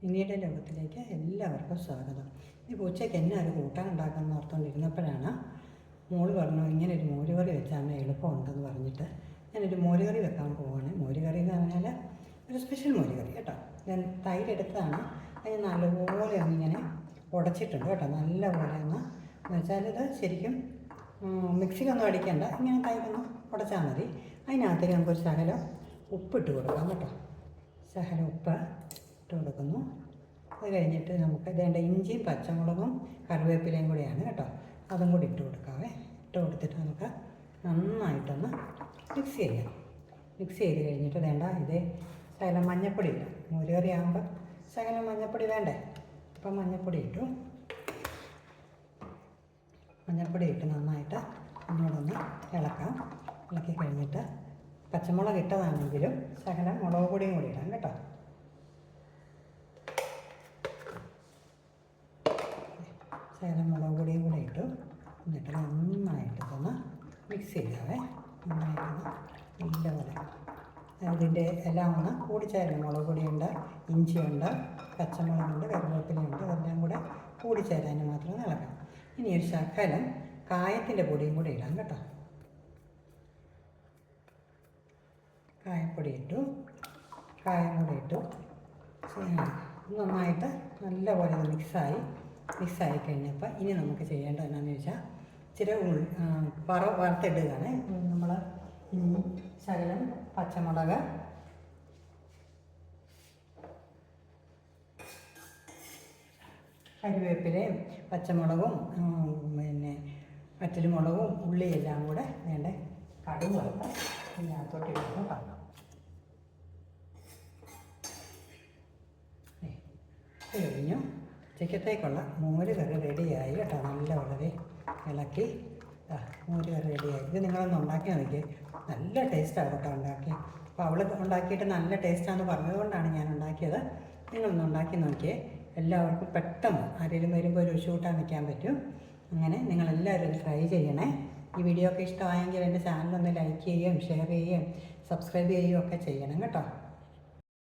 മിനിയുടെ ലോകത്തിലേക്ക് എല്ലാവർക്കും സ്വാഗതം. ഇപ്പോൾ ഉച്ചയ്ക്ക് എന്നെ ഒരു കൂട്ടാൻ ഉണ്ടാക്കാമെന്ന് ഓർത്തുകൊണ്ടിരുന്നപ്പോഴാണ് മോള് പറഞ്ഞു ഇങ്ങനെ ഒരു മോരുകറി വെച്ചാൽ എളുപ്പമുണ്ടെന്ന് പറഞ്ഞിട്ട് ഞാനൊരു മോരുകറി വെക്കാൻ പോവുകയാണ്. മോരുകറി എന്ന് പറഞ്ഞാൽ ഒരു സ്പെഷ്യൽ മോരുകറി കേട്ടോ. ഞാൻ തൈര് എടുത്തതാണ്. അതിന് നല്ലപോലെ ഒന്നിങ്ങനെ ഉടച്ചിട്ടുണ്ട് കേട്ടോ. നല്ലപോലെ ഒന്ന് വെച്ചാൽ ഇത് ശരിക്കും മിക്സിയിലൊന്നും അടിക്കേണ്ട, ഇങ്ങനെ തൈരൊന്ന് ഉടച്ചാൽ മതി. അതിനകത്തേക്ക് നമുക്കൊരു ശകലം ഉപ്പിട്ട് കൊടുക്കാം കേട്ടോ. ശകലം ഉപ്പ് ഇട്ട് കൊടുക്കുന്നു. അത് കഴിഞ്ഞിട്ട് നമുക്ക് വേണ്ട ഇഞ്ചിയും പച്ചമുളകും കറിവേപ്പിലയും കൂടിയാണ് കേട്ടോ. അതും കൂടി ഇട്ട് കൊടുക്കാവേ. ഇട്ട് കൊടുത്തിട്ട് നമുക്ക് നന്നായിട്ടൊന്ന് മിക്സ് ചെയ്യാം. മിക്സ് ചെയ്ത് കഴിഞ്ഞിട്ട് വേണ്ട ഇതേ ശകലം മഞ്ഞൾപ്പൊടി ഇല്ല. മോരുകറി ആകുമ്പോൾ ശകലം മഞ്ഞൾപ്പൊടി വേണ്ടേ. അപ്പം മഞ്ഞൾപ്പൊടി ഇട്ടു. മഞ്ഞൾപ്പൊടി ഇട്ട് നന്നായിട്ട് ഒന്നുകൂടൊന്ന് ഇളക്കാം. ഇളക്കി കഴിഞ്ഞിട്ട് പച്ചമുളക് ഇട്ടതാണെങ്കിലും ശകലം മുളക് പൊടിയും കൂടി ഇടാം കേട്ടോ. ശകലം മുളക് പൊടിയും കൂടെ ഇട്ടു. എന്നിട്ട് നന്നായിട്ടൊന്ന് മിക്സ് ചെയ്യാവേ. നന്നായിട്ടൊന്ന് നല്ലപോലെ അതിൻ്റെ എല്ലാം ഒന്ന് കൂടിച്ചേരണം. മുളക് പൊടിയുണ്ട്, ഇഞ്ചിയുണ്ട്, പച്ചമുളകുണ്ട്, കറിവേപ്പിലയുണ്ട്. അതെല്ലാം കൂടെ കൂടിച്ചേരാൻ മാത്രം ഇളക്കാം. ഇനി ഒരു ശകലം കായത്തിൻ്റെ പൊടിയും കൂടെ ഇടാം കേട്ടോ. കായപ്പൊടി ഇട്ടു. കായം കൂടെ ഇട്ടു. നന്നായിട്ട് നല്ലപോലെ അത് മിക്സായി കഴിഞ്ഞപ്പോൾ ഇനി നമുക്ക് ചെയ്യേണ്ടത് എന്താണെന്ന് ചോദിച്ചാൽ ഇച്ചിരി വറുത്തിടുകയാണ് നമ്മൾ. ശകലം പച്ചമുളക്, കറിവേപ്പിലയും പച്ചമുളകും പിന്നെ വറ്റൽമുളകും ഉള്ളിയെല്ലാം കൂടെ വേണ്ട കടുക് വറുത്ത് ഇതിനകത്തോട്ട് ഇടുന്നു കാണാം. കഴിഞ്ഞു. ഉച്ചക്കത്തേക്കുള്ള മോര് കറി റെഡിയായി കേട്ടോ. നല്ല വളരെ ഇളക്കി മോര് കറി റെഡിയായി. ഇത് നിങ്ങളൊന്ന് ഉണ്ടാക്കി നോക്കി. നല്ല ടേസ്റ്റാണ് കേട്ടോ ഉണ്ടാക്കി. അപ്പോൾ അവൾ ഉണ്ടാക്കിയിട്ട് നല്ല ടേസ്റ്റാണെന്ന് പറഞ്ഞതുകൊണ്ടാണ് ഞാൻ ഉണ്ടാക്കിയത്. നിങ്ങളൊന്ന് ഉണ്ടാക്കി നോക്കിയേ. എല്ലാവർക്കും പെട്ടെന്ന് ആരെങ്കിലും വരുമ്പോൾ ഒരു ഒഴിച്ചു കൂട്ടാൻ വയ്ക്കാൻ പറ്റും. അങ്ങനെ നിങ്ങളെല്ലാവരും ഒന്ന് ട്രൈ ചെയ്യണേ. ഈ വീഡിയോ ഒക്കെ ഇഷ്ടമായെങ്കിൽ എൻ്റെ ചാനലൊന്ന് ലൈക്ക് ചെയ്യുകയും ഷെയർ ചെയ്യുകയും സബ്സ്ക്രൈബ് ചെയ്യുകയും ഒക്കെ ചെയ്യണം കേട്ടോ.